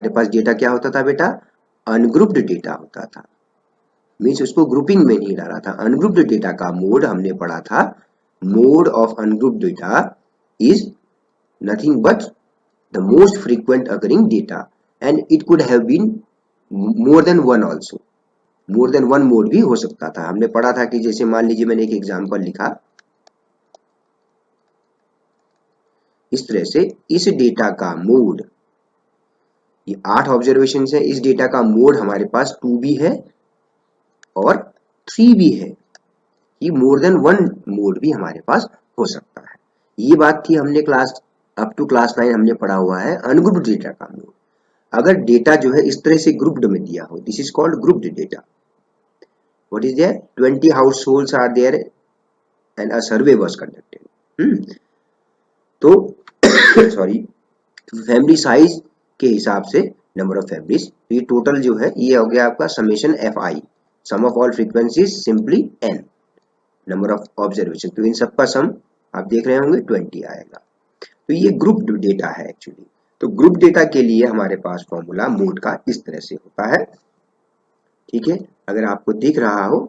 हमारे पास डेटा क्या होता था बेटा, अनग्रुप्ड डेटा होता था, मीन्स उसको ग्रुपिंग में नहीं डाला था। अनग्रुप्ड डेटा का मोड हमने पढ़ा था, mode of ungrouped data is nothing but the most frequent occurring data and it could have been more than one also, more than one mode भी हो सकता था। हमने पढ़ा था कि जैसे मान लीजिए मैंने एक एग्जाम्पल लिखा इस तरह से, इस डेटा का मोड, ये 8 ऑब्जर्वेशन है, इस डेटा का मोड हमारे पास 2 भी है और 3 भी है, ये मोर देन वन मोड भी हमारे पास हो सकता है। ये बात थी हमने क्लास अप टू क्लास 9 हमने पढ़ा हुआ है अनग्रुप्ड डेटा का मोड। अगर डेटा जो है इस तरह से ग्रुप्ड में दिया हो, this is called grouped data. What is there, 20 households are there and a survey was conducted. तो सॉरी, फैमिली साइज के हिसाब से नंबर ऑफ फैमिलीज, तो ये टोटल जो है ये हो गया आपका summation F I, sum of all frequencies simply N, number of observation, तो इन सबका सम आप देख रहे होंगे 20 आएगा। तो ये ग्रुप डेटा है एक्चुअली। तो ग्रुप डेटा के लिए हमारे पास फॉर्मूला मोड का इस तरह से होता है, ठीक है। अगर आपको दिख रहा हो,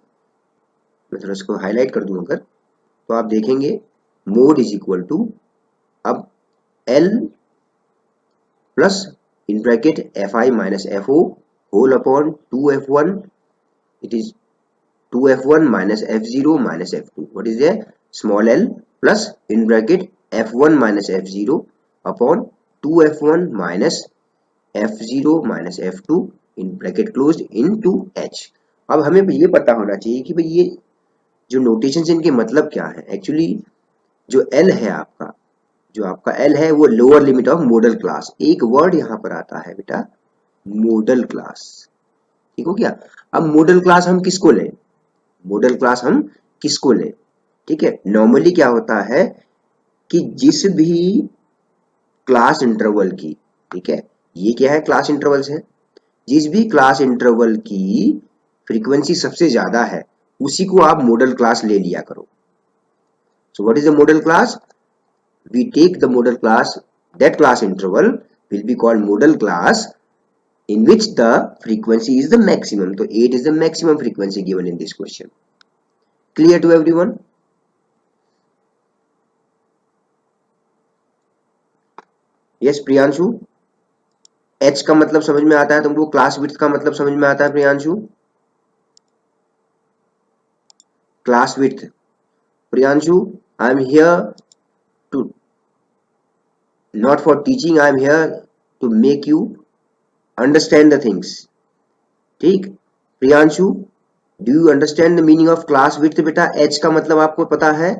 मैं थोड़ा इसको हाईलाइट कर दूं अगर, तो आप देखेंगे मोड इज इक्वल टू, अब L plus in bracket F I minus F O whole upon 2f1, it is 2f1 minus f0 minus f2, what is there, small l plus in bracket f1 minus f0 upon 2f1 minus f0 minus f2 in bracket closed into h। अब हमें ये पता होना चाहिए कि भाई ये जो नोटेशन इनके मतलब क्या है। एक्चुअली जो l है आपका, जो आपका l है वो lower limit of model class, एक वर्ड यहां पर आता है बेटा मॉडल क्लास, ठीक हो गया। अब मॉडल क्लास हम किसको लें, मॉडल क्लास हम किसको लें, ठीक है। नॉर्मली क्या होता है कि जिस भी क्लास इंटरवल की, ठीक है, ये क्या है क्लास इंटरवल्स है, जिस भी क्लास इंटरवल की फ्रीक्वेंसी सबसे ज्यादा है उसी को आप मॉडल क्लास ले लिया करो। So what is the modal class, we take the modal class, that class interval will be called modal class in which the frequency is the maximum, so 8 is the maximum frequency given in this question. Clear to everyone? Yes Priyanshu, h का मतलब समझ में आता है तुमको, class width का मतलब समझ में आता है Priyanshu, class width. Priyanshu, I am here to not for teaching, I am here to make you understand the things, ठीक। Priyanshu, do you understand the meaning of class width बेटा, h का मतलब आपको पता है?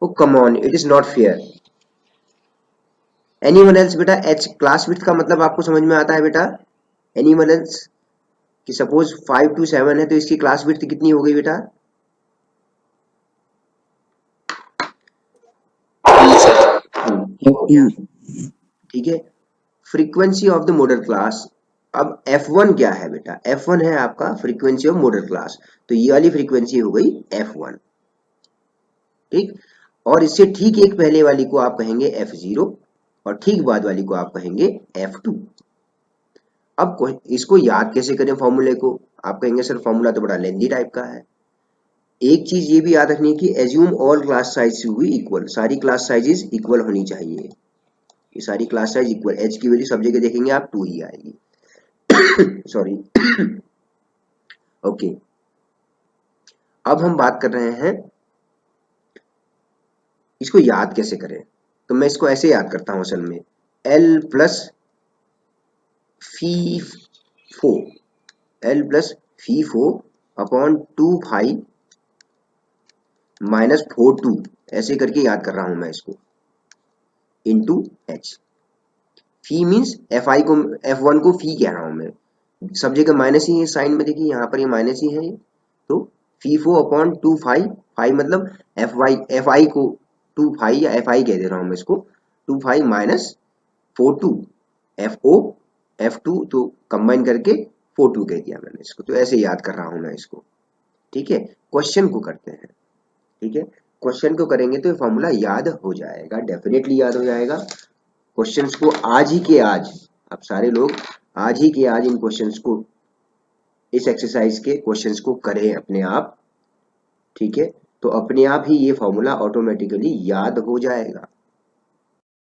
Oh come on, it is not fair. Anyone else बेटा, h class width का मतलब आपको समझ में आता है बेटा? Anyone else? कि सपोज 5 to 7 है तो इसकी क्लास विड्थ कितनी हो गई बेटा? ठीक है। Frequency of the modal class, अब f1 क्या है बेटा, f1 है आपका फ्रीक्वेंसी ऑफ मॉडल क्लास, तो ये वाली फ्रीक्वेंसी हो गई f1, ठीक। और इससे ठीक एक पहले वाली को आप कहेंगे f0 और ठीक बाद वाली को आप कहेंगे f2। अब इसको याद कैसे करें फॉर्मूले को, आप कहेंगे सर फॉर्मूला तो बड़ा लेंथी टाइप का है। एक चीज ये भी याद रखनी है कि assume all class size to be equal, सारी क्लास साइजेस इक्वल होनी चाहिए, ये सारी क्लास साइज इक्वल, एच की वैल्यू सब जगह देखेंगे आप 2 ही आएगी सॉरी ओके। अब हम बात कर रहे हैं इसको याद कैसे करें, तो मैं इसको ऐसे याद करता हूं असल में, L प्लस फी4, L प्लस फी4 अपॉन 2 माइनस 4 ऐसे करके याद कर रहा हूं मैं इसको, into H. Phi means F I को, F1 को फी कह रहा हूं मैं, सब जगह माइनस ही है साइन में, देखिए यहाँ पर ये माइनस ही है, तो फी4 अपॉन 2 फाइव मतलब एफ आई को 2 या एफ आई कह दे रहा हूं मैं इसको, 2 माइनस 4 F2 तो कंबाइन करके 4 कह दिया मैंने इसको, तो ऐसे याद कर रहा हूं मैं इसको, ठीक है। क्वेश्चन को करते हैं, ठीक है। क्वेश्चन को करेंगे तो ये फॉर्मूला याद हो जाएगा, डेफिनेटली याद हो जाएगा। क्वेश्चंस को आज ही के आज आप सारे लोग आज ही के आज इन क्वेश्चंस को, इस एक्सरसाइज के क्वेश्चंस को करें अपने आप, ठीक है। तो अपने आप ही ये फॉर्मूला ऑटोमेटिकली याद हो जाएगा।